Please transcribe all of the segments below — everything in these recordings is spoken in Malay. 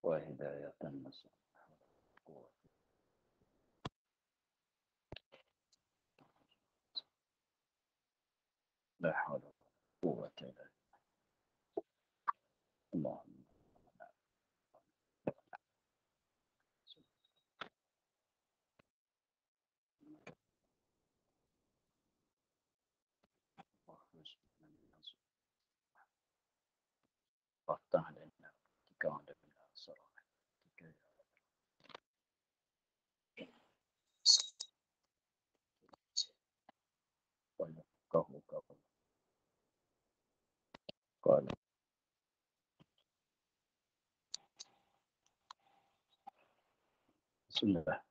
وهداية النصر. لا حول ولا قوة إلا بالله. اللهم وافتح لنا كان بنا صراحتك ويفقه قول. قال بسم الله.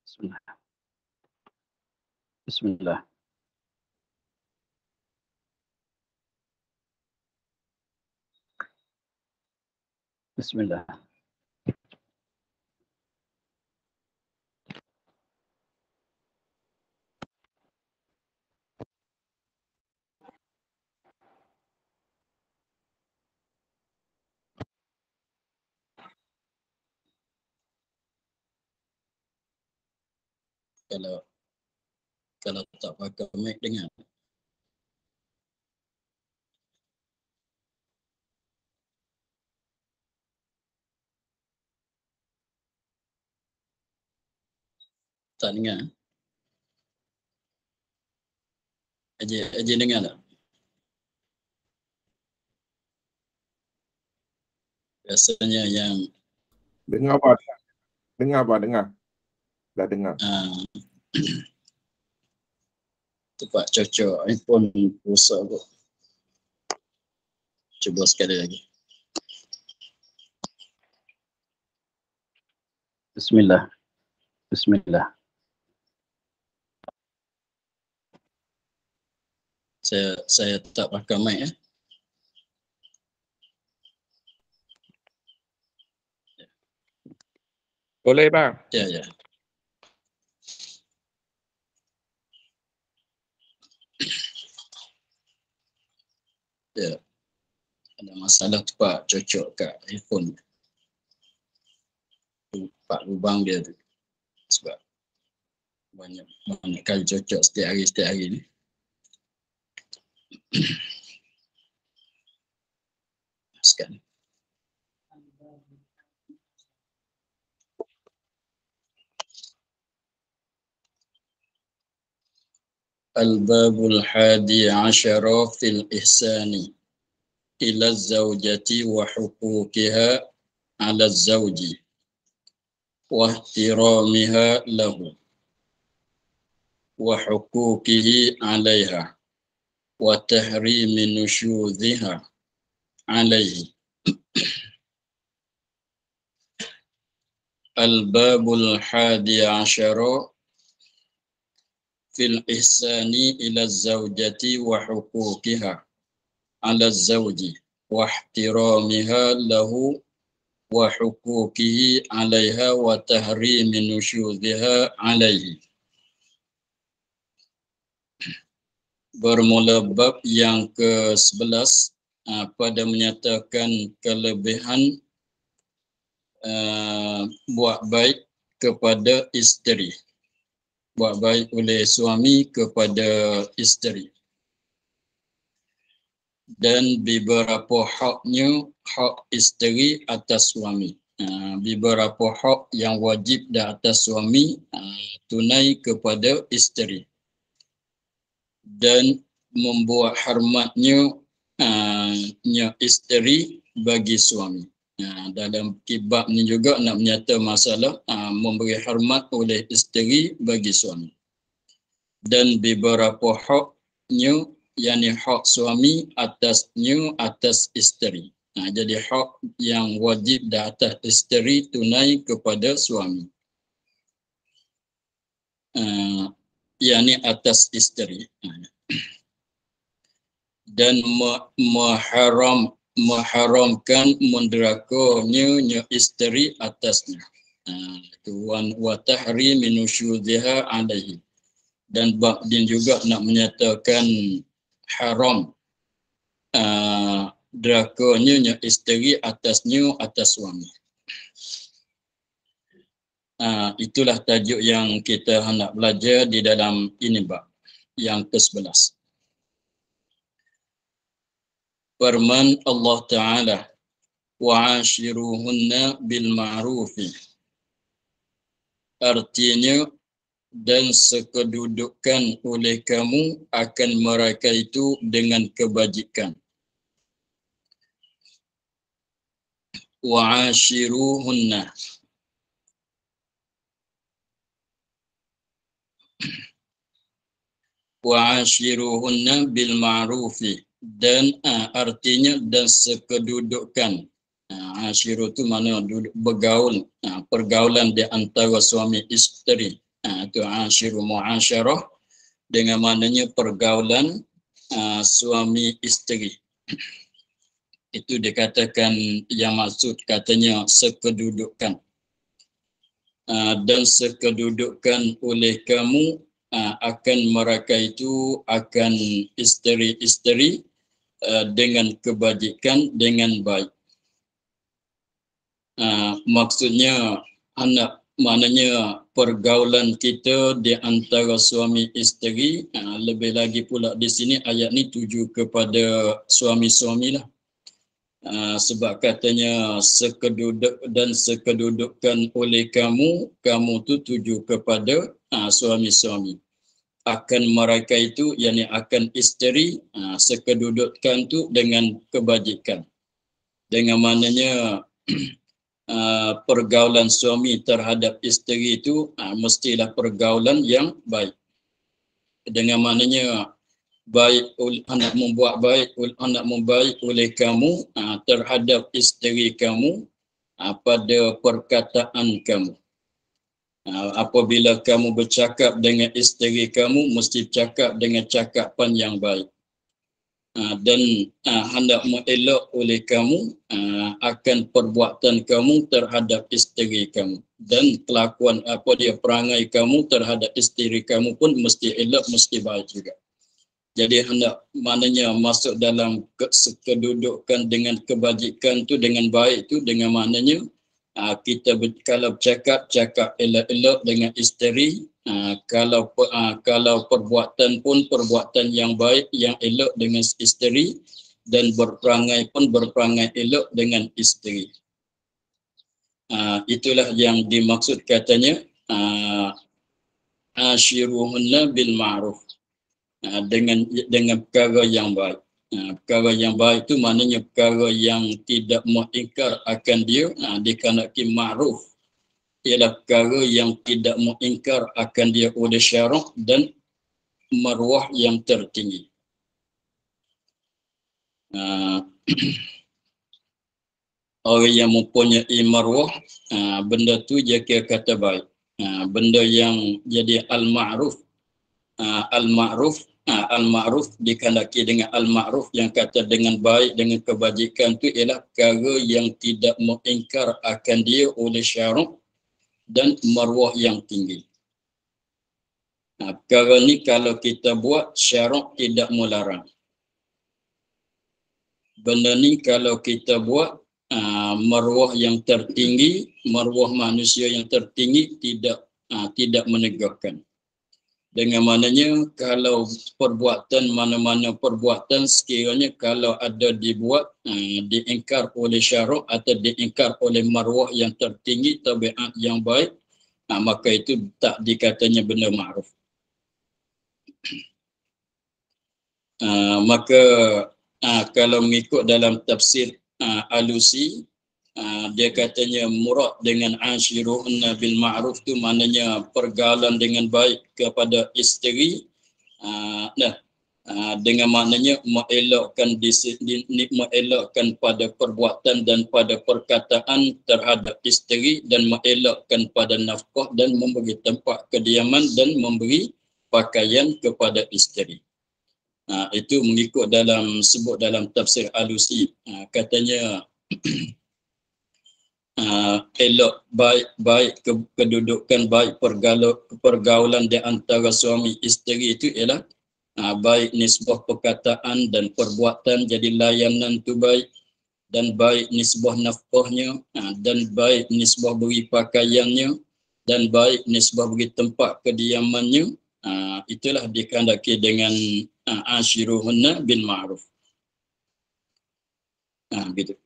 بسم الله. بسم الله. بسم الله. Kalau tak pakai mic dengar. Tak dengar. Aje dengar tak? Biasanya yang Dengar apa? Dengar apa? Dengar. Dah dengar. Tempat cocok iPhone rosak kot. Cuba sekali lagi. Bismillah. Bismillah. Saya tak pakai mic ya. Boleh bang? Ya. Ya. Ada masalah tempat cocok kat iPhone. Tempat lubang dia tu. Sebab banyak kali cocok setiap hari ni. Sekarang. Al-babul hadi asyara fil ihsani ila zawjati wa huquqiha ala zawji wa ihtiramiha lahu wa huquqihi alaiha wa tahrimi nusyudhiha alaihi. Al-babul hadi asyara fil ihsani ila zawjati wa huquqiha ala zawji wa ihtiramiha lahu wa huquqihi alaiha wa tahrimi nusyudhiha alaihi. Bermula bab yang ke-11 pada menyatakan kelebihan buat baik kepada isteri. Buat baik oleh suami kepada isteri. Dan beberapa haknya hak isteri atas suami. Beberapa hak yang wajib di atas suami tunai kepada isteri. Dan membuat hormatnya nya isteri bagi suami. Dalam kibab ni juga nak menyata masalah memberi hormat oleh isteri bagi suami. Dan beberapa haknya, yakni hak suami atasnya atas isteri. Jadi hak yang wajib di atas isteri tunai kepada suami. Yakni atas isteri. Dan mengharamkan mendrakanya isteri atasnya. Wa tahrim nusyudhiha alaihi. Dan bab din juga nak menyatakan haram drakanya isteri atasnya atas suami. Itulah tajuk yang kita hendak belajar di dalam ini bab yang ke-11. Firman Allah Ta'ala, wa'ashiruhunna bil ma'rufi. Artinya, dan sekedudukan oleh kamu akan mereka itu dengan kebajikan. Wa'ashiruhunna. Wa'ashiruhunna bil ma'rufi. Dan artinya dan sekedudukan. Ashiru itu mana duduk bergaul, pergaulan di antara suami isteri. Itu ashiru mu'asyarah, dengan maknanya pergaulan suami isteri. Itu dikatakan yang maksud katanya sekedudukan. Dan sekedudukan oleh kamu akan mereka itu akan isteri-isteri dengan kebajikan, dengan baik. Maksudnya maknanya pergaulan kita di antara suami isteri, lebih lagi pula di sini ayat ni tuju kepada suami-suami lah. Sebab katanya sekedudukan oleh kamu tu tuju kepada suami-suami. Akan mereka itu, yakni akan isteri, sekedudukan tu dengan kebajikan. Dengan maknanya pergaulan suami terhadap isteri itu mestilah pergaulan yang baik. Dengan maknanya baik, hendak membuat baik, hendak membaik oleh kamu terhadap isteri kamu pada perkataan kamu. Apabila kamu bercakap dengan isteri kamu, mesti bercakap dengan cakapan yang baik. Dan hendak mengelak oleh kamu akan perbuatan kamu terhadap isteri kamu. Dan kelakuan perangai kamu terhadap isteri kamu pun mesti elok, mesti baik juga. Jadi hendak maknanya masuk dalam kedudukan dengan kebajikan tu, dengan baik tu, dengan maknanya kita kalau cakap elok-elok dengan isteri, kalau perbuatan pun perbuatan yang baik, yang elok dengan isteri, dan berperangai pun berperangai elok dengan isteri. Itulah yang dimaksud katanya ashiruhunna bil ma'ruf, dengan perkara yang baik. Perkara yang baik itu maknanya perkara yang tidak mengingkar akan dia, dikarenakan ma'ruf ialah perkara yang tidak mengingkar akan dia oleh syarak dan maruah yang tertinggi. Orang yang mempunyai maruah, benda tu dia kira kata baik. Benda yang jadi al-ma'ruf, al-ma'ruf dikandaki dengan al-ma'ruf yang kata dengan baik, dengan kebajikan tu ialah perkara yang tidak mengingkar akan dia oleh syarak dan maruah yang tinggi. Perkara ni kalau kita buat, syarak tidak melarang. Benda ni kalau kita buat, maruah yang tertinggi, maruah manusia yang tertinggi tidak menegakkan. Dengan maknanya kalau perbuatan, mana-mana perbuatan sekiranya kalau ada dibuat, diingkar oleh syarak atau diingkar oleh maruah yang tertinggi, tabiat yang baik, maka itu tak dikatanya benda ma'ruf. Maka kalau mengikut dalam tafsir Alusi, dia katanya murad dengan ashiruhunna bil ma'ruf tu maknanya pergaulan dengan baik kepada isteri. Dengan maknanya mengelakkan pada perbuatan dan pada perkataan terhadap isteri dan mengelakkan pada nafkah dan memberi tempat kediaman dan memberi pakaian kepada isteri. Itu mengikut sebut dalam tafsir Alusi. Katanya elok baik kedudukan baik pergaulan di antara suami isteri itu ialah baik nisbah perkataan dan perbuatan jadi layanan tu baik, dan baik nisbah nafkahnya, dan baik nisbah beri pakaiannya, dan baik nisbah beri tempat kediamannya. Itulah dikehendaki dengan ashiruhunna bil ma'ruf. Gitu.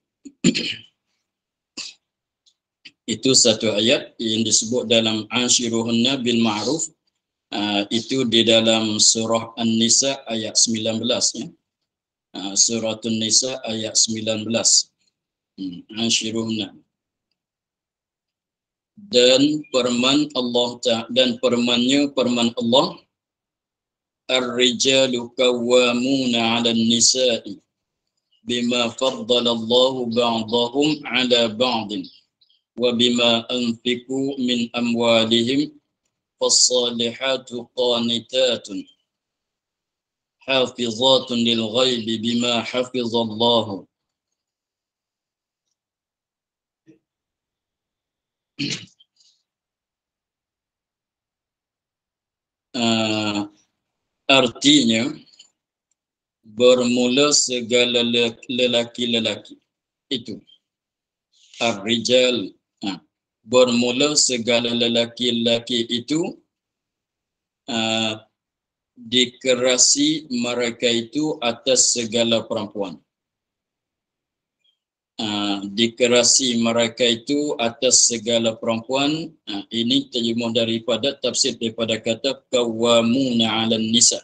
Itu satu ayat yang disebut dalam ashiruhunna bil ma'ruf. Itu di dalam surah An-Nisa ayat 19 ya. Surah An-Nisa ayat 19. Ashiruhunna. Dan firman Allah dan firman Allah, ar-rijalu qawwamuna 'alan nisa'i bima faddala Allahu ba'dahum 'ala ba'din wa bima anfiqu min amwalihim fas-salihatu qanitatun hafizatun lil ghaibi bima hafizallahu. Artinya bermula segala lelaki-lelaki itu. Ar-rijal, bermula segala lelaki-lelaki itu dikerasi mereka itu atas segala perempuan. Dikerasi mereka itu atas segala perempuan. Ini terjemah daripada tafsir daripada kata qawwamuna 'alan nisa.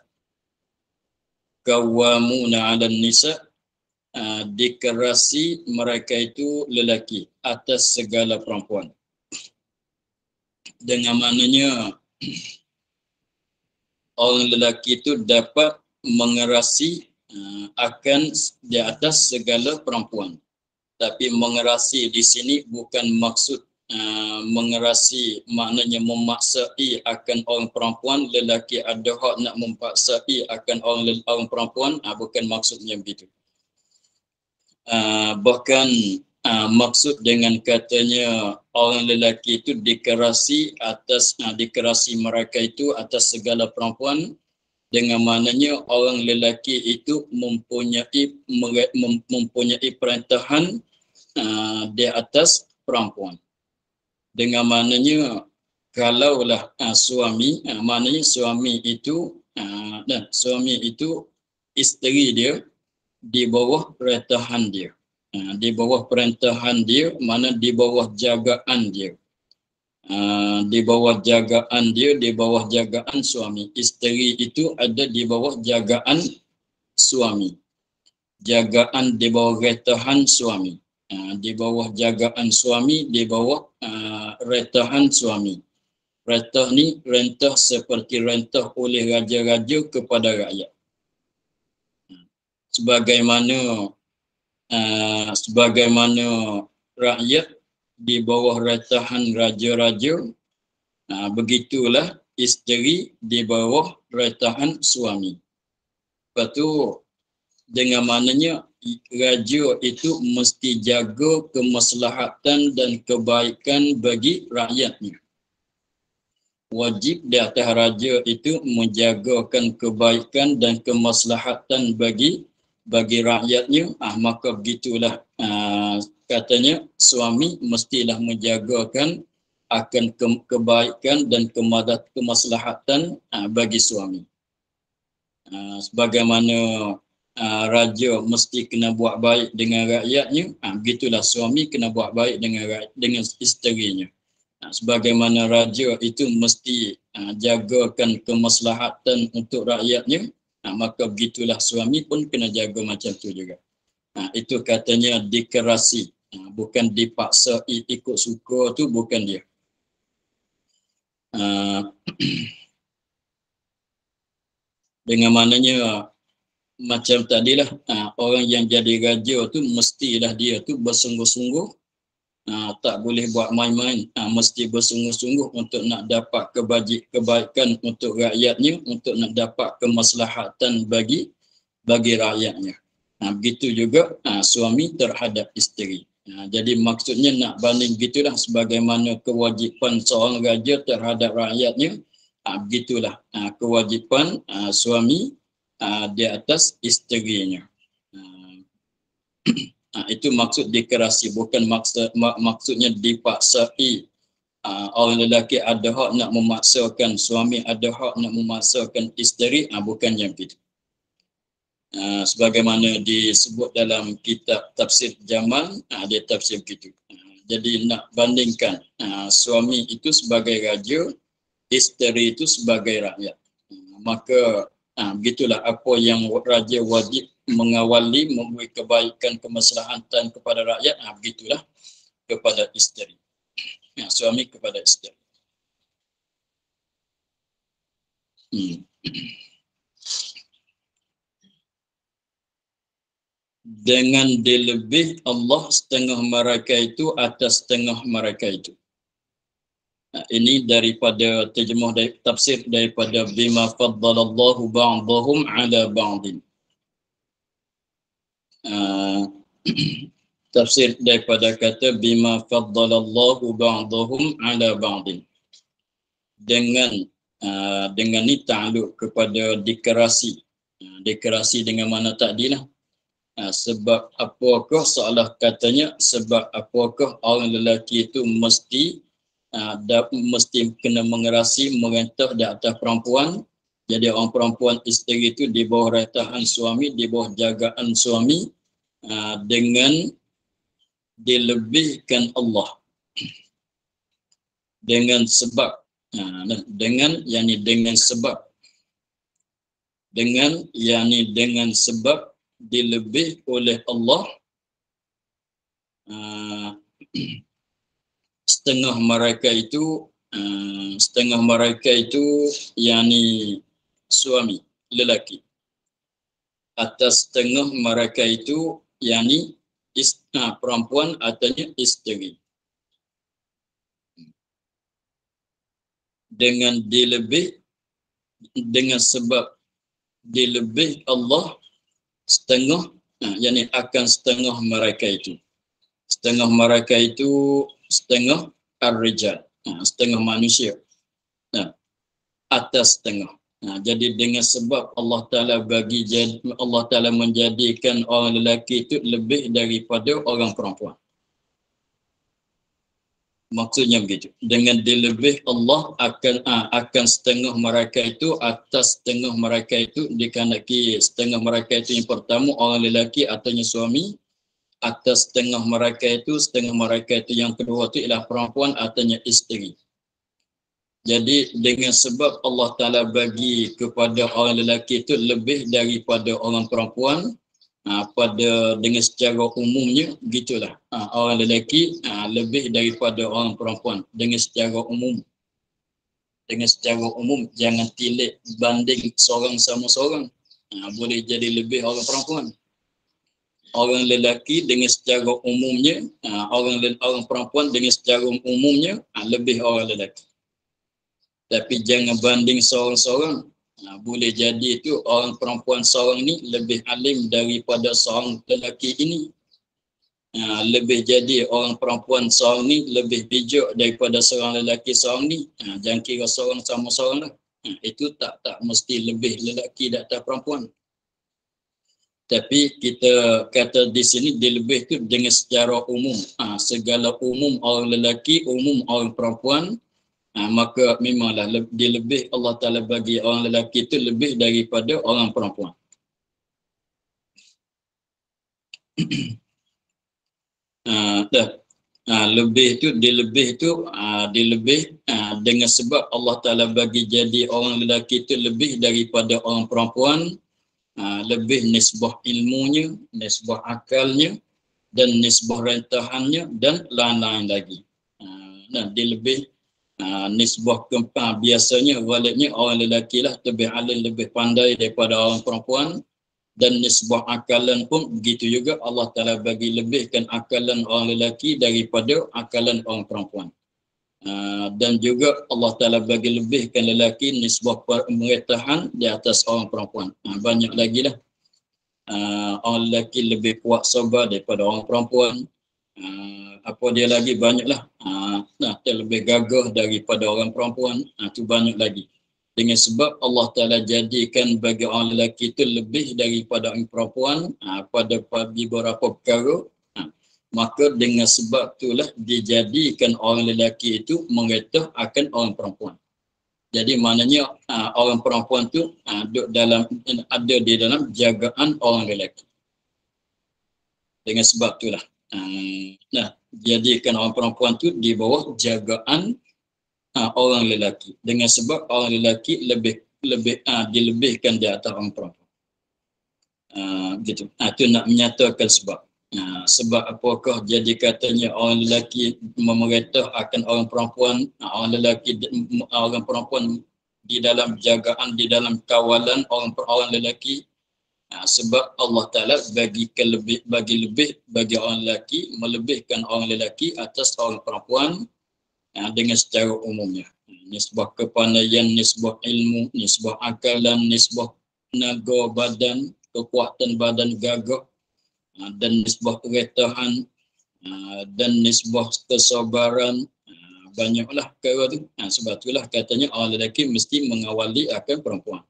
Qawwamuna 'alan nisa, dikerasi mereka itu lelaki atas segala perempuan. Dengan maknanya orang lelaki itu dapat mengerasi akan di atas segala perempuan. Tapi mengerasi di sini bukan maksud mengerasi maknanya memaksai akan orang perempuan. Lelaki ada hak nak memaksai akan orang perempuan, bukan maksudnya begitu. Bahkan maksud dengan katanya orang lelaki itu dikerasi mereka itu atas segala perempuan, dengan maknanya orang lelaki itu mempunyai perintahan di atas perempuan. Dengan maknanya kalaulah suami, maknanya suami itu isteri dia di bawah perintahan dia. Di bawah perintahan dia, mana di bawah jagaan dia. Di bawah jagaan dia, di bawah jagaan suami. Isteri itu ada di bawah jagaan suami. Jagaan di bawah retahan suami. Di bawah jagaan suami, di bawah retahan suami. Rentah ni rentah seperti rentah oleh raja-raja kepada rakyat. Sebagaimana rakyat di bawah retahan raja-raja, begitulah isteri di bawah retahan suami. Lepas tu dengan maknanya raja itu mesti jaga kemaslahatan dan kebaikan bagi rakyatnya. Wajib di atas raja itu menjagakan kebaikan dan kemaslahatan bagi rakyatnya. Maka begitulah katanya suami mestilah menjagakan akan kebaikan dan kemaslahatan bagi suami. Sebagaimana raja mesti kena buat baik dengan rakyatnya, begitulah suami kena buat baik dengan isterinya. Sebagaimana raja itu mesti jagakan kemaslahatan untuk rakyatnya, maka begitulah suami pun kena jaga macam tu juga. Itu katanya dikerasi, bukan dipaksa ikut suka tu, bukan dia. Dengan maknanya macam tadilah, orang yang jadi raja tu mestilah dia tu bersungguh-sungguh, tak boleh buat main-main, mesti bersungguh-sungguh untuk nak dapat kebaikan untuk rakyatnya, untuk nak dapat kemaslahatan bagi rakyatnya. Begitu juga suami terhadap isteri. Jadi maksudnya nak banding gitulah, sebagaimana kewajipan seorang raja terhadap rakyatnya, begitulah kewajipan suami di atas isterinya. Itu maksud dikerasi, bukan maksudnya dipaksai. Orang lelaki ada hak nak memaksakan suami, ada hak nak memaksakan isteri, bukan yang itu. Sebagaimana disebut dalam kitab tafsir Jamal, dia tafsir begitu. Jadi nak bandingkan suami itu sebagai raja, isteri itu sebagai rakyat. Maka begitulah, apa yang raja wajib mengawali, memberi kebaikan, kemaslahatan kepada rakyat, begitulah kepada isteri. Suami kepada isteri. Dengan dilebih Allah setengah mereka itu atas setengah mereka itu. Ini daripada terjemah dari tafsir daripada bima faddalallahu ba'dahum ala ba'din. Tafsir daripada kata bima faddalallahu ba'dahum ala ba'din. Dengan ni ta'aluk kepada dikerasi. Dikerasi dengan mana takdilah. Sebab apakah seolah katanya, sebab apakah orang lelaki itu mesti kena mengerasi, merentah di atas perempuan. Jadi orang perempuan, isteri itu di bawah retahan suami, di bawah jagaan suami, dengan dilebihkan Allah. Dengan sebab, dengan sebab dilebih oleh Allah setengah mereka itu yakni suami lelaki, atas setengah mereka itu yakni perempuan, artinya isteri. Dengan sebab dilebih Allah setengah, yakni akan setengah mereka itu. Setengah mereka itu setengah ar-rijal, setengah manusia. Atas setengah. Jadi dengan sebab Allah Ta'ala menjadikan orang lelaki itu lebih daripada orang perempuan. Maksudnya begitu. Dengan dilebih Allah akan setengah mereka itu atas setengah mereka itu, dikarenaki setengah mereka itu yang pertama orang lelaki, artinya suami. Atas setengah mereka itu yang kedua itu ialah perempuan, artinya isteri. Jadi dengan sebab Allah Ta'ala bagi kepada orang lelaki itu lebih daripada orang perempuan, dengan secara umumnya begitulah. Orang lelaki lebih daripada orang perempuan dengan secara umum. Dengan secara umum, jangan tilik banding seorang sama seorang. Boleh jadi lebih orang perempuan. Orang lelaki dengan secara umumnya, orang perempuan dengan secara umumnya lebih orang lelaki. Tapi jangan banding seorang-seorang. Boleh jadi itu orang perempuan seorang ni lebih alim daripada seorang lelaki ini. Lebih jadi orang perempuan seorang ni lebih bijak daripada seorang lelaki seorang ni. Jangan kira seorang sama seorang lah. Itu tak mesti lebih lelaki di atas perempuan. Tapi kita kata di sini dilebih tu dengan secara umum. Segala umum orang lelaki, umum orang perempuan. Maka memanglah dia lebih, Allah Ta'ala bagi orang lelaki itu lebih daripada orang perempuan. Dilebih dengan sebab Allah Ta'ala bagi jadi orang lelaki itu lebih daripada orang perempuan, lebih nisbah ilmunya, nisbah akalnya, dan nisbah rentahannya, dan lain-lain lagi. Nah, dia lebih nisbah biasanya waliknya orang lelaki lah lebih alim, lebih pandai daripada orang perempuan, dan nisbah akalan pun begitu juga. Allah Ta'ala bagi lebihkan akalan orang lelaki daripada akalan orang perempuan. Dan juga Allah Ta'ala bagi lebihkan lelaki nisbah pemerintahan di atas orang perempuan. Banyak lagi lah. Orang lelaki lebih kuat sabar daripada orang perempuan. Apa dia lagi, banyaklah. Dia lebih gagah daripada orang perempuan. Itu banyak lagi. Dengan sebab Allah Ta'ala jadikan bagi orang lelaki itu lebih daripada orang perempuan pada beberapa perkara. Maka dengan sebab itulah dijadikan orang lelaki itu mengetah akan orang perempuan. Jadi maknanya orang perempuan itu ada di dalam jagaan orang lelaki. Dengan sebab itulah jadikan orang perempuan itu di bawah jagaan orang lelaki. Dengan sebab orang lelaki lebih dilebihkan di atas orang perempuan. Gitu. Itu nak menyatakan sebab. Sebab apakah jadi katanya orang lelaki memerintah akan orang perempuan, orang perempuan di dalam jagaan, di dalam kawalan orang lelaki. Sebab Allah Ta'ala bagi lebih bagi orang lelaki, melebihkan orang lelaki atas orang perempuan dengan secara umumnya. Nisbah kepandaian, nisbah ilmu, nisbah akalan, nisbah tenaga badan, kekuatan badan gagah, dan nisbah keretahan, dan nisbah kesabaran. Banyaklah perkara tu. Sebab itulah katanya orang lelaki mesti mengawali akan perempuan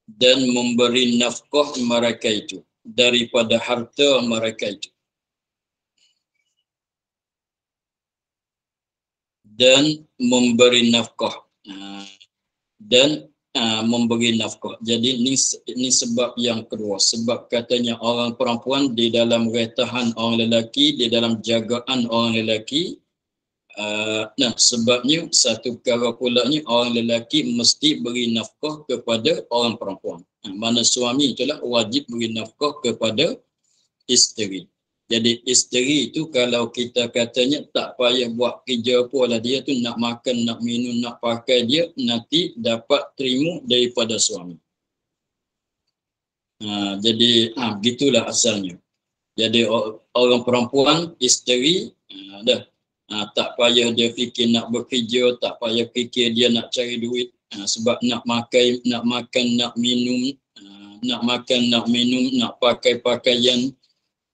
dan memberi nafkah mereka itu daripada harta mereka itu, dan memberi nafkah memberi nafkah. Jadi ini sebab yang kedua. Sebab katanya orang perempuan di dalam retahan orang lelaki, di dalam jagaan orang lelaki. Sebabnya satu perkara pulanya orang lelaki mesti beri nafkah kepada orang perempuan. Mana suami itulah wajib beri nafkah kepada isteri. Jadi isteri itu kalau kita katanya tak payah buat kerja apa lah, dia tu nak makan, nak minum, nak pakai, dia nanti dapat terima daripada suami. Jadi begitulah asalnya. Jadi orang perempuan, isteri, tak payah dia fikir nak bekerja, tak payah fikir dia nak cari duit, sebab nak makan, nak minum, nak pakai pakaian,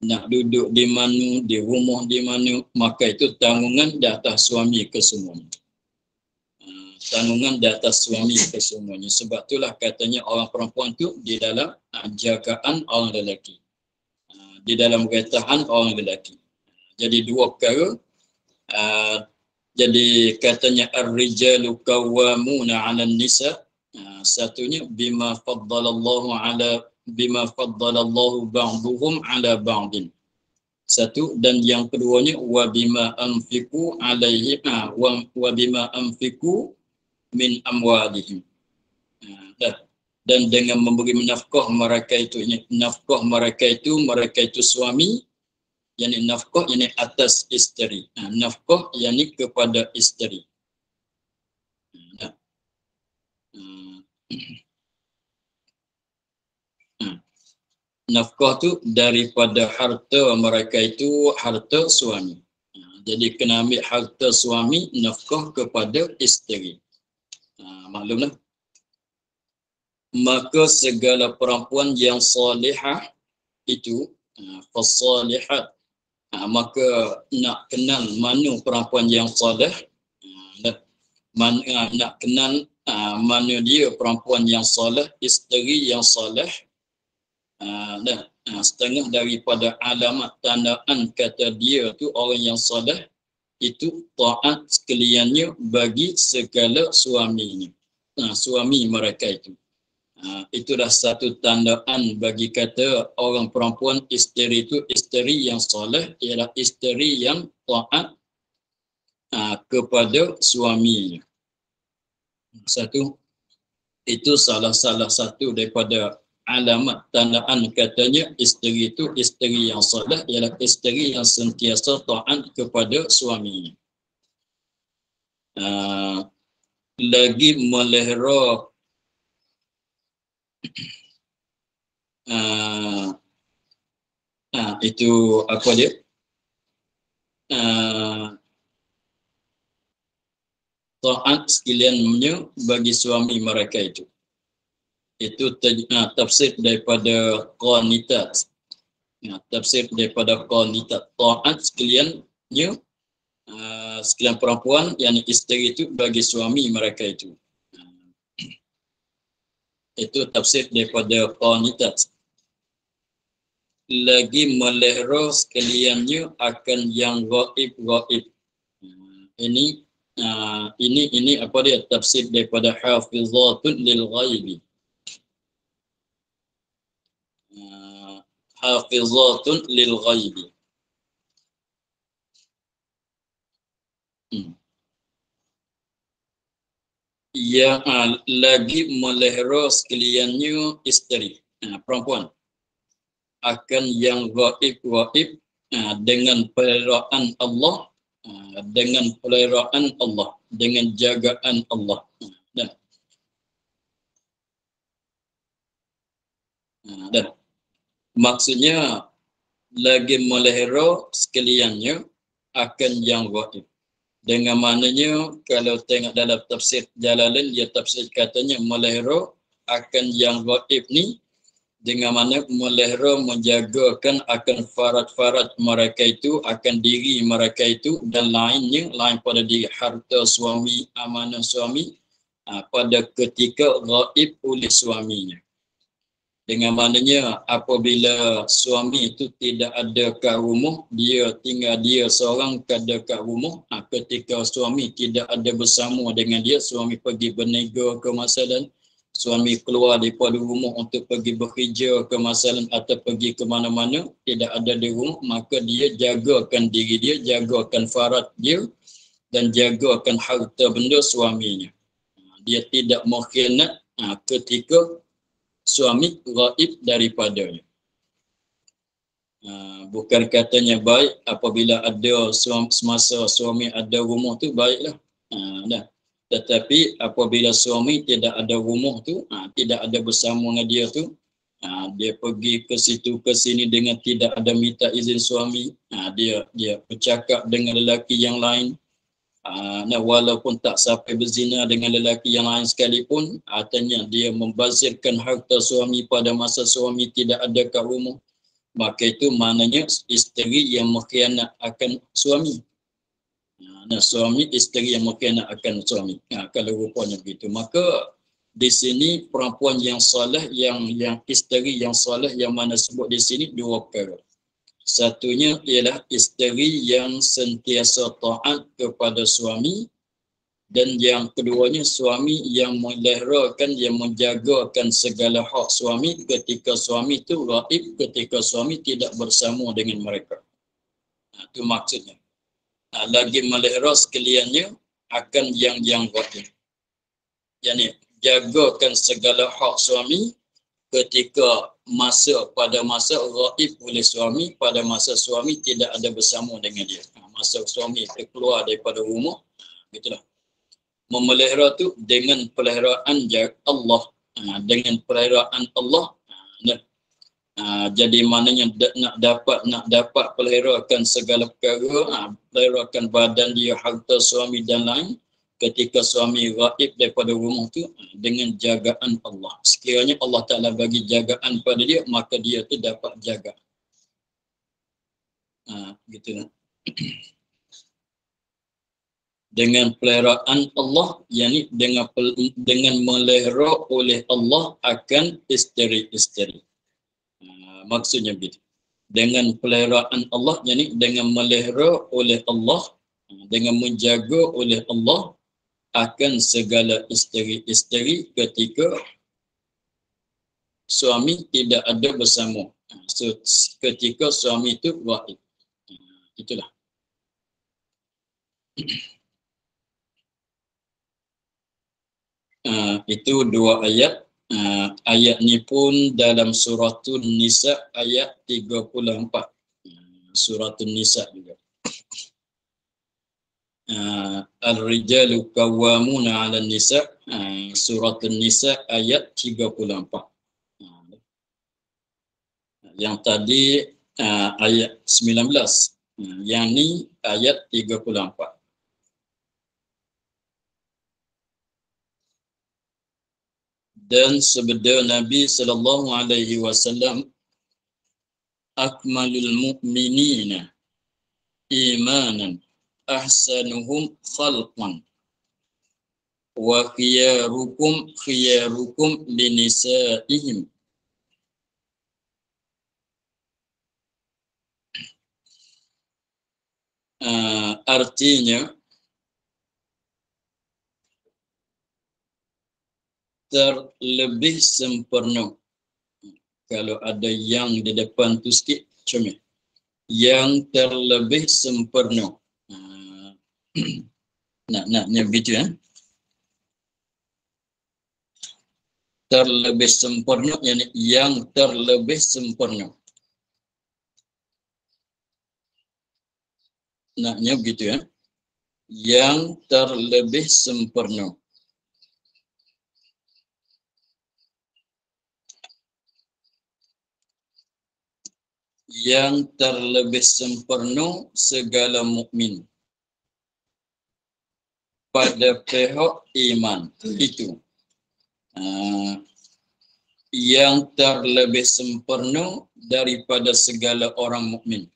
nak duduk di mana, di rumah di mana, maka itu tanggungan di atas suami kesemuanya. Tanggungan di atas suami kesemuanya. Sebab itulah katanya orang perempuan itu di dalam jagaan orang lelaki, di dalam retahan orang lelaki. Jadi dua perkara. Jadi katanya ar-rijalu qawwamuna 'alan nisa. Satunya bima faddalallahu ba'dhum 'ala ba'din. Satu, dan yang keduanya wa bima anfiqu 'alaihi wa bima anfiqu min amwalihim. Dan dengan memberi nafkah mereka itu suami, yakni nafkah yakni atas isteri. Nafkah yakni kepada isteri. Nafkah tu daripada harta mereka itu harta suami. Jadi kena ambil harta suami, nafkah kepada isteri. Maklumlah. Maka segala perempuan yang salihah itu fasalihat, maka nak kenal mana perempuan yang salih, nak kenal mana dia perempuan yang salih, isteri yang salih. Setengah daripada alamat tandaan kata dia tu orang yang salih itu taat sekaliannya bagi segala suaminya, suami mereka itu. Itulah satu tandaan bagi kata orang perempuan isteri itu isteri yang soleh, ialah isteri yang taat kepada suaminya. Satu. Itu salah satu daripada alamat tandaan katanya isteri itu isteri yang soleh ialah isteri yang sentiasa taat kepada suaminya. Lagi melihara itu apa dia? Taat sekaliannya bagi suami mereka itu. Itu tafsir daripada qanitat. Tafsir daripada qanitat, taat sekaliannya sekalian perempuan yang isteri itu bagi suami mereka itu. Itu tafsir daripada qanitat. Lagi melihara sekaliannya akan yang gaib. Ini apa dia tafsir daripada hafizatun lil ghaibi. Hafizatun lil ghaibi. Yang lagi melihara sekaliannya isteri, perempuan, akan yang gaib dengan peliharaan Allah, dengan peliharaan Allah, dengan jagaan Allah. Dan maksudnya lagi melihara sekaliannya akan yang gaib. Dengan maknanya kalau tengok dalam tafsir Jalalain, dia tafsir katanya melihara akan yang gaib ni dengan mana melihara menjagakan akan farat-farat mereka itu, akan diri mereka itu dan lainnya, lain pada diri harta suami, amanah suami pada ketika gaib oleh suaminya. Dengan maknanya apabila suami itu tidak ada kat rumah, dia tinggal dia seorang ada kat rumah, ketika suami tidak ada bersama dengan dia, suami pergi berniaga ke masalan, suami keluar daripada rumah untuk pergi bekerja ke masalan atau pergi ke mana-mana, tidak ada di rumah, maka dia jagakan diri dia, jagakan farat dia dan jagakan harta benda suaminya. Dia tidak mengkhianat ketika suami gaib daripadanya. Bukan katanya baik apabila ada semasa suami ada rumah tu baiklah. Tetapi apabila suami tidak ada rumah tu, tidak ada bersama dengan dia tu, dia pergi ke situ ke sini dengan tidak ada minta izin suami, dia bercakap dengan lelaki yang lain, walaupun tak sampai berzina dengan lelaki yang lain sekalipun, artinya dia membazirkan harta suami pada masa suami tidak ada kat rumah, maka itu maknanya isteri yang mengkhianat akan suami. Suami isteri yang mengkhianat akan suami. Kalau rupanya begitu, maka di sini perempuan yang soleh, yang isteri yang soleh yang mana sebut di sini dua perkara. Satunya ialah isteri yang sentiasa taat kepada suami, dan yang keduanya suami yang meliharakan, yang menjagakan segala hak suami ketika suami itu gaib, ketika suami tidak bersama dengan mereka. Itu maksudnya. Lagi melihara sekaliannya akan yang gaib. Yani jagakan segala hak suami ketika pada masa gaib oleh suami, pada masa suami tidak ada bersama dengan dia. Masa suami keluar daripada rumah, gitulah. Memelihara tu dengan peliharaan Allah, dengan peliharaan Allah. Jadi maknanya nak dapat peliharakan segala perkara, peliharakan badan dia, harta suami dan lain, ketika suami gaib daripada rumah tu dengan jagaan Allah. Sekiranya Allah Ta'ala bagi jagaan pada dia, maka dia tu dapat jaga. Gitulah. Dengan peliharaan Allah, yakni dengan melihara oleh Allah akan isteri-isteri. Maksudnya begitu. Dengan peliharaan Allah, yakni dengan melihara oleh Allah, dengan menjaga oleh Allah akan segala isteri-isteri ketika suami tidak ada bersama. Ketika suami itu gaib. Itulah. Itu dua ayat. Ayat ni pun dalam suratul Nisa ayat 34. Suratul Nisa juga. Al-rijalu qawwamuna 'alan nisa, suratul Nisa ayat 34. Yang tadi ayat 19. Yang ni ayat 34. Dan sabda Nabi sallallahu alaihi wasallam, akmalul mu'minina imanan ahsanuhum khalqan wa khiyarukum linisaihim. Artinya terlebih sempurna. Kalau ada yang di depan tu sikit, comel. Yang terlebih sempurna. Naknya begitu ya. Terlebih sempurna, yang terlebih sempurna. Naknya begitu ya. Yang terlebih sempurna. Yang terlebih sempurna segala mukmin pada pihak iman itu. Yang terlebih sempurna daripada segala orang mukmin.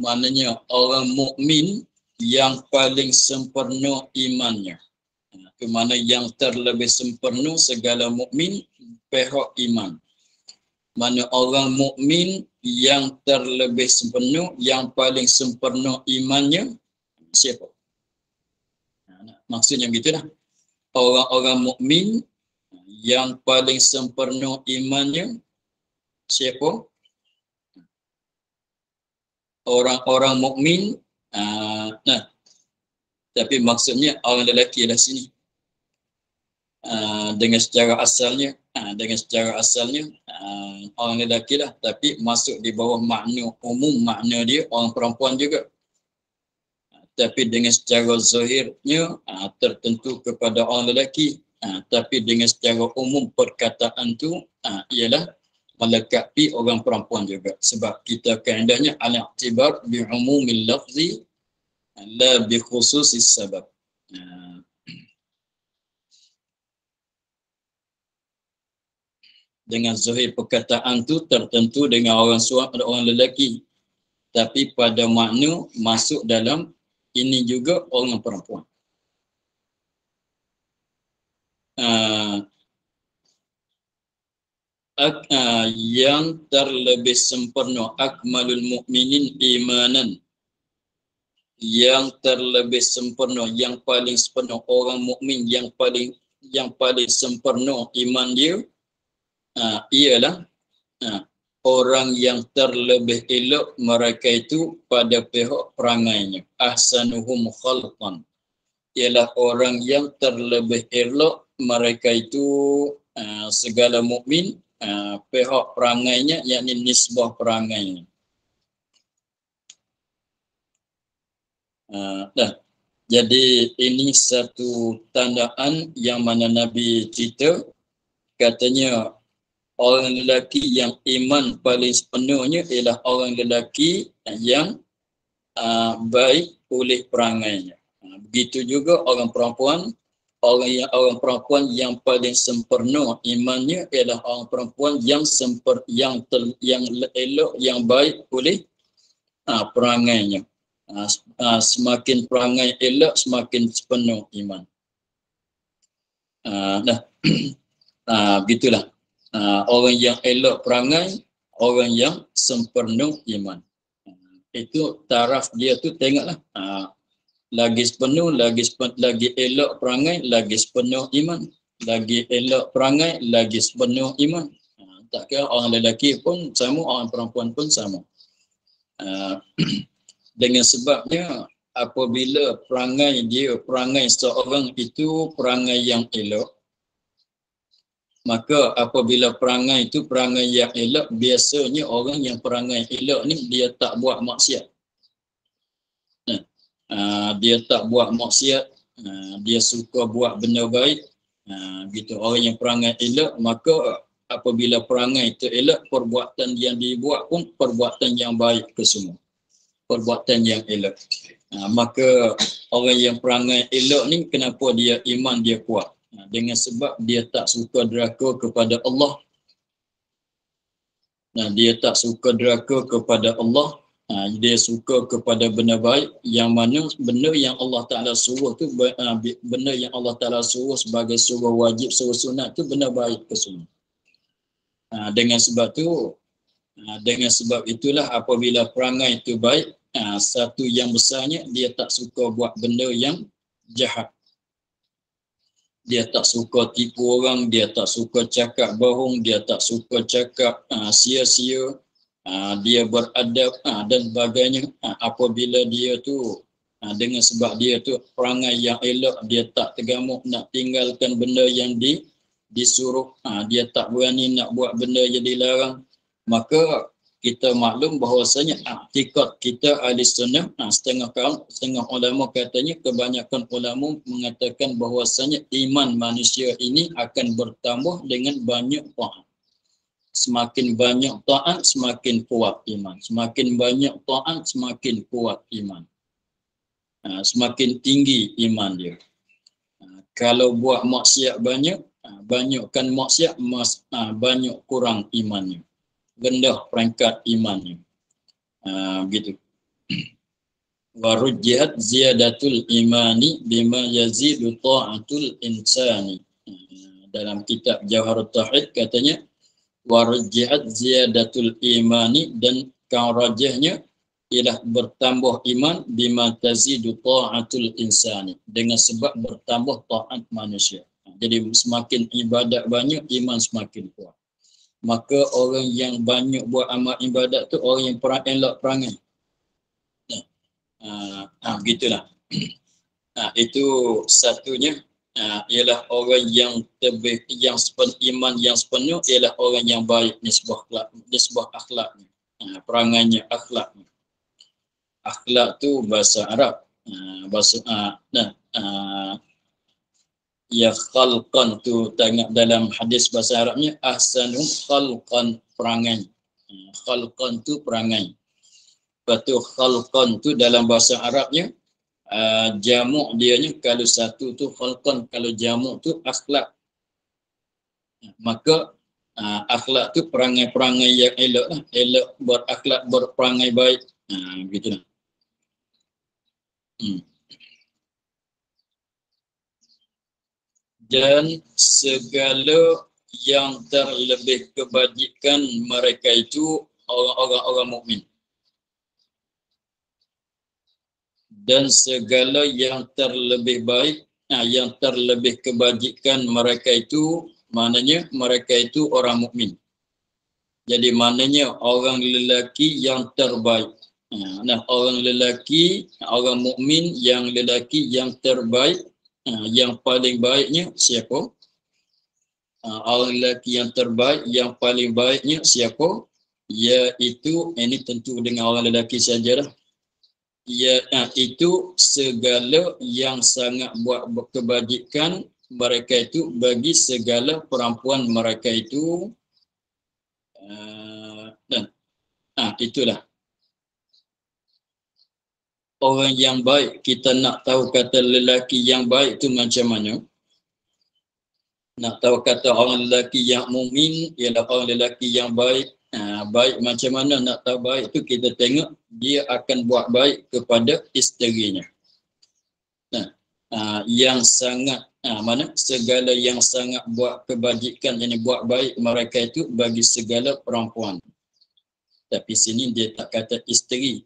Maknanya orang mukmin yang paling sempurna imannya. Ke mana yang terlebih sempurna segala mukmin pihak iman. Mana orang mukmin yang terlebih sempurna, yang paling sempurna imannya siapa? Maksudnya begitulah. Orang-orang mukmin yang paling sempurna imannya siapa? Orang-orang mukmin. Tapi maksudnya orang lelaki dah sini. Dengan secara asalnya orang lelaki lah, tapi masuk di bawah makna umum, makna dia orang perempuan juga. Tapi dengan secara zahirnya tertentu kepada orang lelaki, tapi dengan secara umum perkataan tu ialah melengkapi orang perempuan juga. Sebab kita kaedahnya al-i'tibar bi umumil lafzi la bi khususis sabab. Dengan zahir perkataan tu tertentu dengan orang suami, orang lelaki, tapi pada makna masuk dalam ini juga orang perempuan. Yang terlebih sempurna, akmalul mu'minin imanan. Yang terlebih sempurna, yang paling sempurna orang mukmin, yang paling sempurna iman dia ialah orang yang terlebih elok mereka itu pada pihak perangainya. Ahsanuhum khalqan, ialah orang yang terlebih elok mereka itu segala mukmin pihak perangainya, yakni nisbah perangainya. Jadi ini satu tandaan yang mana Nabi cerita, katanya orang lelaki yang iman paling sepenuhnya ialah orang lelaki yang baik oleh perangainya. Begitu juga orang perempuan, orang perempuan yang paling sempurna imannya ialah orang perempuan yang elok, yang baik oleh perangainya. Semakin perangai elok, semakin sepenuh iman. Begitulah. Orang yang elok perangai, orang yang sempurna iman. Itu taraf dia tu, tengoklah. Lagi sepenuh, lagi elok perangai, lagi sepenuh iman. Lagi elok perangai, lagi sepenuh iman. Tak kira orang lelaki pun sama, orang perempuan pun sama. Dengan sebabnya apabila perangai seorang itu perangai yang elok, maka apabila perangai itu perangai yang elok, biasanya orang yang perangai elok ni dia tak buat maksiat. Dia tak buat maksiat, dia suka buat benda baik. Gitu, orang yang perangai elok, maka apabila perangai itu elok, perbuatan yang dibuat pun perbuatan yang baik ke semua, perbuatan yang elok. Maka orang yang perangai elok ni, kenapa dia iman dia kuat? Dengan sebab dia tak suka deraka kepada Allah. Dia tak suka deraka kepada Allah. Dia suka kepada benda baik, yang mana benda yang Allah Ta'ala suruh tu, benda yang Allah Ta'ala suruh sebagai suruh wajib, suruh sunat tu benda baik ke semua. Dengan sebab itulah apabila perangai itu baik, satu yang besarnya dia tak suka buat benda yang jahat. Dia tak suka tipu orang, dia tak suka cakap bohong, dia tak suka cakap sia-sia, dia beradab dan sebagainya. Apabila dia tu dengan sebab dia tu perangai yang elok, dia tak tergamuk nak tinggalkan benda yang disuruh, dia tak berani nak buat benda yang dilarang, maka kita maklum bahawasanya i'tikad kita ahli sunnah, setengah ulama katanya, kebanyakan ulama mengatakan bahawasanya iman manusia ini akan bertambah dengan banyak taat. Semakin banyak taat, semakin kuat iman. Semakin banyak taat, semakin kuat iman. Semakin tinggi iman dia. Kalau buat maksiat banyak, banyakkan maksiat, banyak kurang imannya. Rendah peringkat imannya. Begitu. Warujjihat ziyadatul imani bima yazidu ta'atul insani. Dalam kitab Jawharut Tauhid katanya, warujjihat ziyadatul imani, dan rajihnya ialah bertambah iman bima tazidu ta'atul insani, dengan sebab bertambah taat manusia. Jadi semakin ibadat banyak, iman semakin kuat. Maka orang yang banyak buat amal ibadat tu orang yang elok perangai. Begitulah. Itu satunya, ialah orang yang iman yang sepenuh ialah orang yang baik nisbah akhlaknya. Perangainya, akhlaknya. Akhlak tu bahasa Arab. Ya khalqan tu tengok dalam hadis bahasa Arabnya, ahsanu khalqan, perangai. Khalqan tu perangai. Lepas tu khalqan tu dalam bahasa Arabnya, jamuk dianya, kalau satu tu khalqan, kalau jamuk tu akhlak. Maka akhlak tu perangai-perangai yang elok lah. Elok berakhlak, berperangai baik. Begitulah. Dan segala yang terlebih kebajikan mereka itu orang-orang mukmin. Dan segala yang terlebih baik, yang terlebih kebajikan mereka itu, maknanya mereka itu orang mukmin. Jadi maknanya orang lelaki yang terbaik. Orang lelaki, orang mukmin yang lelaki yang terbaik, yang paling baiknya siapa? Orang lelaki yang terbaik, yang paling baiknya siapa? Iaitu, ini tentu dengan orang lelaki sajalah. Itu segala yang sangat buat kebajikan mereka itu bagi segala perempuan mereka itu. Itulah. Orang yang baik, kita nak tahu kata lelaki yang baik itu macam mana? Nak tahu kata orang lelaki yang mukmin ialah orang lelaki yang baik. Baik macam mana nak tahu baik itu? Kita tengok dia akan buat baik kepada isterinya. Yang sangat segala yang sangat buat kebajikan, yang buat baik mereka itu bagi segala perempuan. Tapi sini dia tak kata isteri,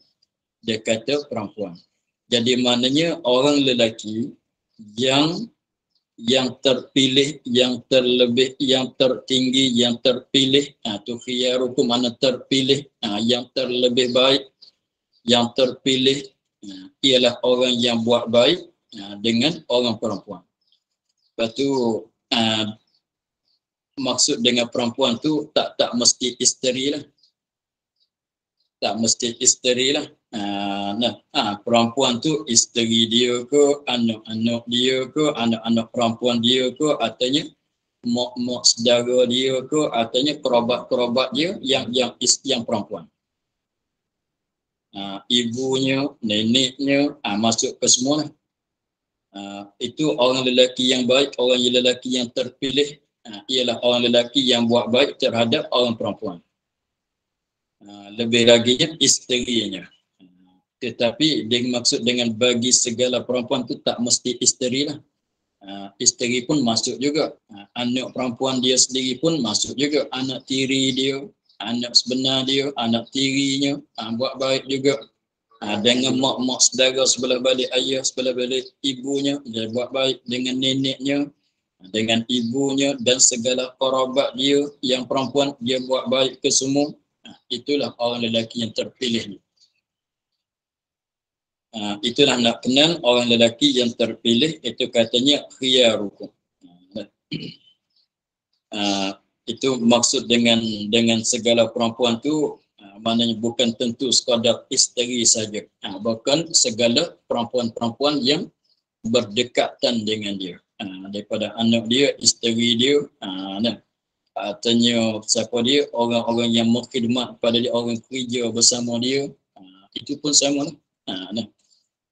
dia kata perempuan. Jadi maknanya orang lelaki yang terpilih, yang terlebih, yang tertinggi, yang terpilih, tu khiyarukum, mana terpilih, yang terlebih baik, yang terpilih, ialah orang yang buat baik dengan orang perempuan. Lepas tu maksud dengan perempuan tu tak mesti isteri lah. Tak mesti isteri lah. Perempuan tu isteri dia ke, anak-anak dia ke, anak-anak perempuan dia ke, artinya mak saudara dia ke, artinya kerabat-kerabat dia yang perempuan. Ibunya, neneknya, masuk ke semua lah. Itu orang lelaki yang baik, orang lelaki yang terpilih ialah orang lelaki yang buat baik terhadap orang perempuan. Lebih lagi isterinya. Tetapi dimaksud dengan bagi segala perempuan tu tak mesti isteri lah. Isteri pun masuk juga. Anak perempuan dia sendiri pun masuk juga. Anak tiri dia, anak sebenar dia, anak tirinya buat baik juga. Dengan mak saudara sebelah balik ayah, sebelah balik ibunya, dia buat baik dengan neneknya, dengan ibunya dan segala kerabat dia yang perempuan, dia buat baik ke semua. Itulah orang lelaki yang terpilih ni. Itulah nak kenal orang lelaki yang terpilih, itu katanya khiyarukum. Itu maksud dengan segala perempuan tu, maknanya bukan tentu sekadar isteri saja, bahkan segala perempuan-perempuan yang berdekatan dengan dia, daripada anak dia, isteri dia, artinya siapa dia, orang-orang yang berkhidmat pada dia, orang kerja bersama dia, itu pun sama lah.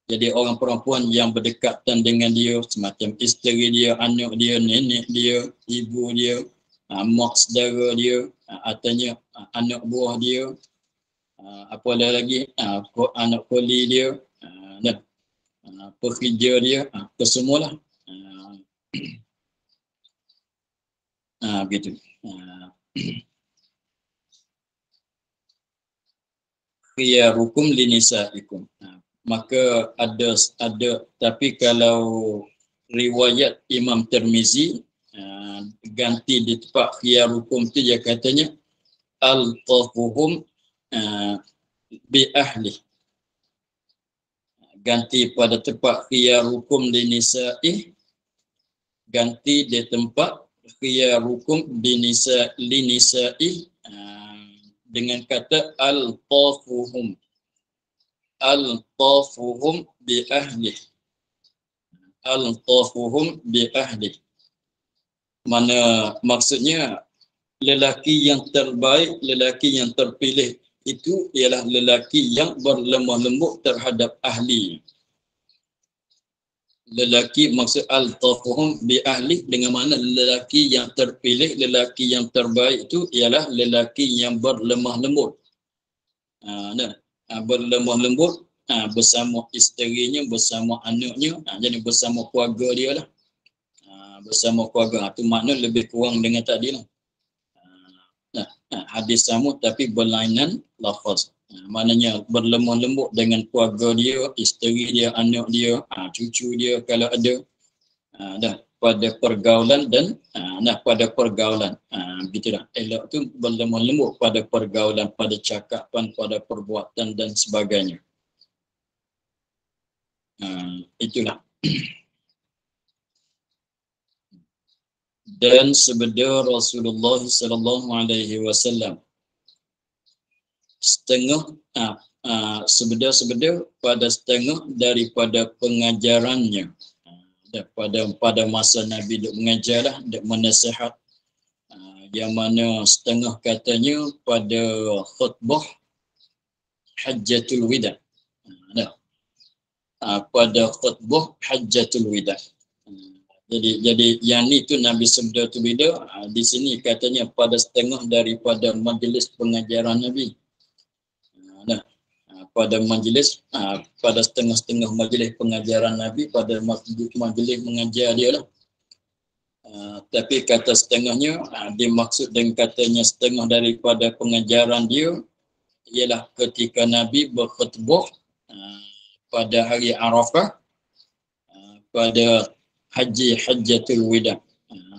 Jadi orang perempuan yang berdekatan dengan dia, semacam isteri dia, anak dia, nenek dia, ibu dia, mak saudara dia, artinya anak buah dia, apa lagi, anak koli dia, dan pekerja dia, kesemualah. Begitu. Khiyarukum linisaikum. Maka ada, tapi kalau riwayat Imam Tirmizi ganti di tempat khiyarukum tu, dia katanya al-tafuhum bi ahli. Ganti pada tempat khiyarukum linisai, ganti di tempat khiyarukum linisai dengan kata al-tafuhum. Al-tafuhum bi ahli. Al-tafuhum bi ahli. Mana maksudnya lelaki yang terbaik, lelaki yang terpilih itu ialah lelaki yang berlemah lembut terhadap ahli. Lelaki maksud al-tafuhum bi ahli dengan mana lelaki yang terpilih, lelaki yang terbaik itu ialah lelaki yang berlemah lembut. Berlemah lembut bersama isterinya, bersama anaknya, jadi bersama keluarga dia lah. Bersama keluarga itu makna lebih kurang dengan tadi lah. Hadis sama tapi berlainan lafaz. Maknanya berlemah lembut dengan keluarga dia, isteri dia, anak dia, cucu dia kalau ada, pada pergaulan dan pada pergaulan, begitulah. Elok tu berlemah lembut pada pergaulan, pada cakapan, pada perbuatan dan sebagainya. Itulah. Dan sabda Rasulullah sallallahu alaihi wasallam sabda pada setengah daripada pengajarannya, pada masa Nabi duk mengajarlah, duk menasihat, yang mana setengah katanya pada khutbah Hajjatul Wida. Pada khutbah Hajjatul Wida. Jadi yang ni tu Nabi sabda tu bila di sini katanya pada setengah daripada majlis pengajaran Nabi. Pada majlis, pada setengah-setengah majlis pengajaran Nabi, pada majlis mengajar dia lah. Tapi kata setengahnya, dimaksud dengan katanya setengah daripada pengajaran dia ialah ketika Nabi berkhutbah pada hari Arafah, pada Hajjatul Wida.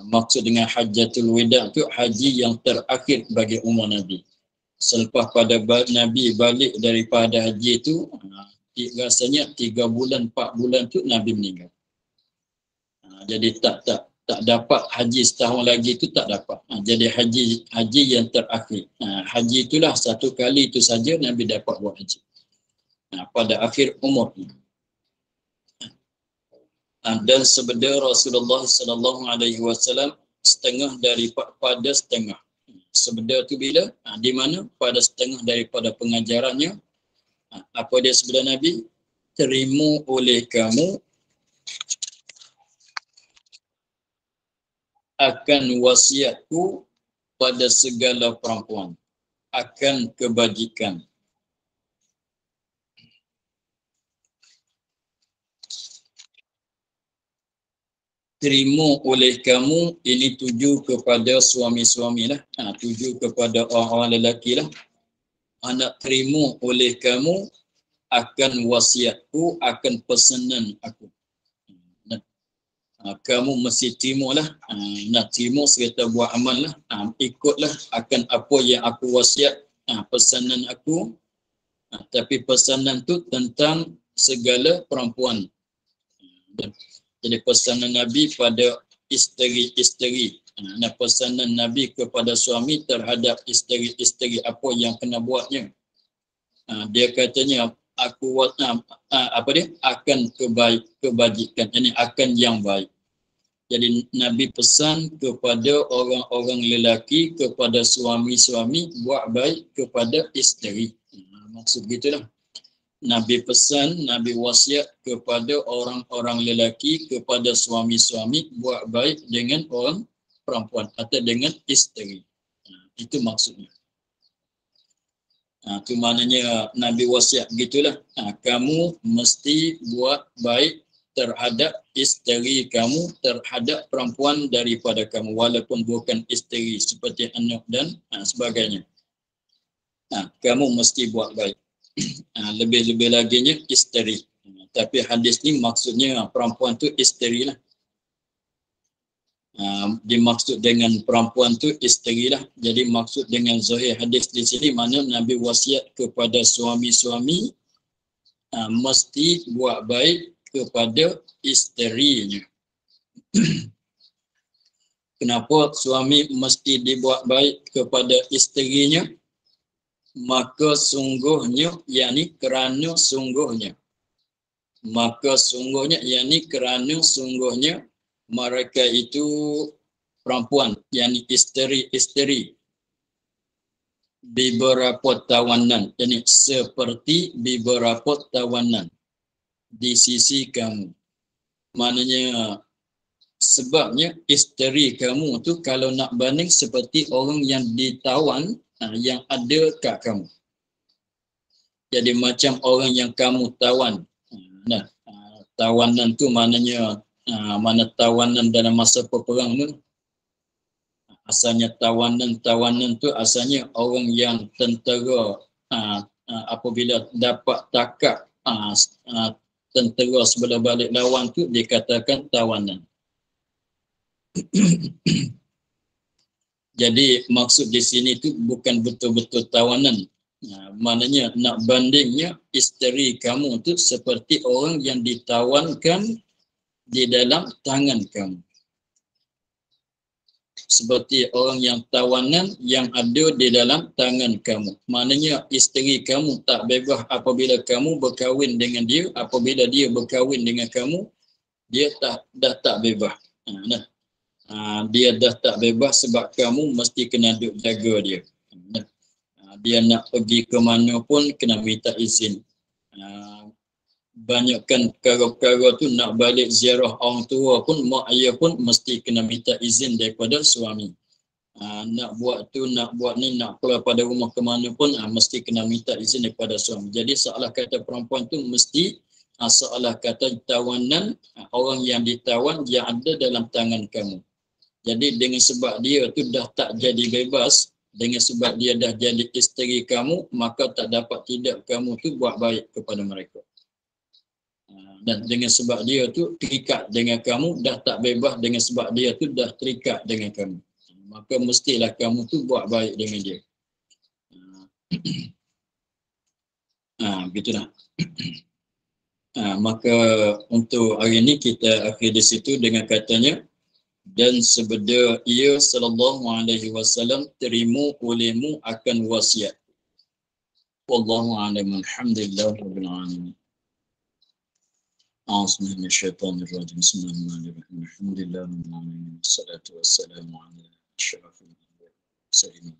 Maksud dengan Hajjatul Wida itu haji yang terakhir bagi umat Nabi. Selepas pada Nabi balik daripada haji itu, rasanya 3 bulan 4 bulan tu Nabi meninggal. Jadi tak dapat haji setahun lagi tu tak dapat. Jadi haji yang terakhir. Haji itulah satu kali itu saja Nabi dapat buat haji. Pada akhir umurnya. Dan sebeda Rasulullah sallallahu alaihi wasallam setengah daripada setengah. Sebeda tu bila? Di mana? Pada setengah daripada pengajarannya. Apa dia sebeda Nabi? Terima oleh kamu akan wasiatku pada segala perempuan, akan kebajikan. Terima oleh kamu ini tuju kepada suami-suami lah, tuju kepada orang-orang lelaki lah. Nak terima oleh kamu akan wasiatku, akan pesanan aku. Kamu mesti terimalah, nak terima serta buat amal lah, ikutlah akan apa yang aku wasiat, pesanan aku. Tapi pesanan tu tentang segala perempuan. Jadi pesanan Nabi pada isteri-isteri, dan pesanan Nabi kepada suami terhadap isteri-isteri apa yang kena buatnya. Dia katanya aku akan kebajikan, ini akan yang baik. Jadi Nabi pesan kepada orang-orang lelaki, kepada suami-suami buat baik kepada isteri. Maksud gitulah. Nabi pesan, Nabi wasiat kepada orang-orang lelaki, kepada suami-suami buat baik dengan orang perempuan atau dengan isteri. Itu maksudnya. Itu maknanya Nabi wasiat gitulah. Kamu mesti buat baik terhadap isteri kamu, terhadap perempuan daripada kamu, walaupun bukan isteri seperti anak dan sebagainya. Kamu mesti buat baik. Lebih-lebih laginya isteri. Tapi hadis ni maksudnya perempuan tu isteri lah. Dimaksud dengan perempuan tu isteri lah. Jadi maksud dengan zahir hadis di sini mana Nabi wasiat kepada suami-suami mesti buat baik kepada isterinya. Kenapa suami mesti dibuat baik kepada isterinya? Maka sungguhnya, yakni kerana sungguhnya. Maka sungguhnya, yakni kerana sungguhnya mereka itu perempuan, yakni isteri-isteri. Beberapa tawanan, yakni seperti beberapa tawanan di sisi kamu. Maknanya sebabnya isteri kamu tu kalau nak banding seperti orang yang ditawan yang ada kat kamu. Jadi macam orang yang kamu tawan. Tawanan tu maknanya mana tawanan dalam masa peperang tu. Asalnya tawanan tu asalnya orang yang tentera apabila dapat takak tentera sebelah balik lawan tu dikatakan tawanan. Jadi maksud di sini tu bukan betul-betul tawanan. Maknanya nak bandingnya isteri kamu tu seperti orang yang ditawankan di dalam tangan kamu. Seperti orang yang tawanan yang ada di dalam tangan kamu. Maknanya isteri kamu tak bebas apabila kamu berkahwin dengan dia. Apabila dia berkahwin dengan kamu, dia dah tak bebas. Dia dah tak bebas sebab kamu mesti kena duk jaga dia. Dia nak pergi ke mana pun kena minta izin. Banyakkan perkara-perkara tu nak balik ziarah orang tua pun, mak ayah pun mesti kena minta izin daripada suami. Nak buat tu, nak buat ni, nak keluar pada rumah ke mana pun mesti kena minta izin daripada suami. Jadi seolah kata perempuan tu mesti seolah kata tawanan, orang yang ditawan yang ada dalam tangan kamu. Jadi dengan sebab dia tu dah tak jadi bebas, dengan sebab dia dah jadi isteri kamu, maka tak dapat tidak kamu tu buat baik kepada mereka. Dan dengan sebab dia tu terikat dengan kamu, dah tak bebas dengan sebab dia tu dah terikat dengan kamu. Maka mestilah kamu tu buat baik dengan dia. Begitulah. Maka untuk hari ini kita akhir di situ dengan katanya, dan sebeda ia sallallahu alaihi wasallam terima olehmu akan wasiat. Wallahu a'lam. Alhamdulillah rabbil alamin. A'udzu billahi minasyaitonir rajim. Bismillahirrahmanirrahim. Alhamdulillah rabbil alamin. Wassalatu wassalamu ala asyrafil anbiya'i wal mursalin.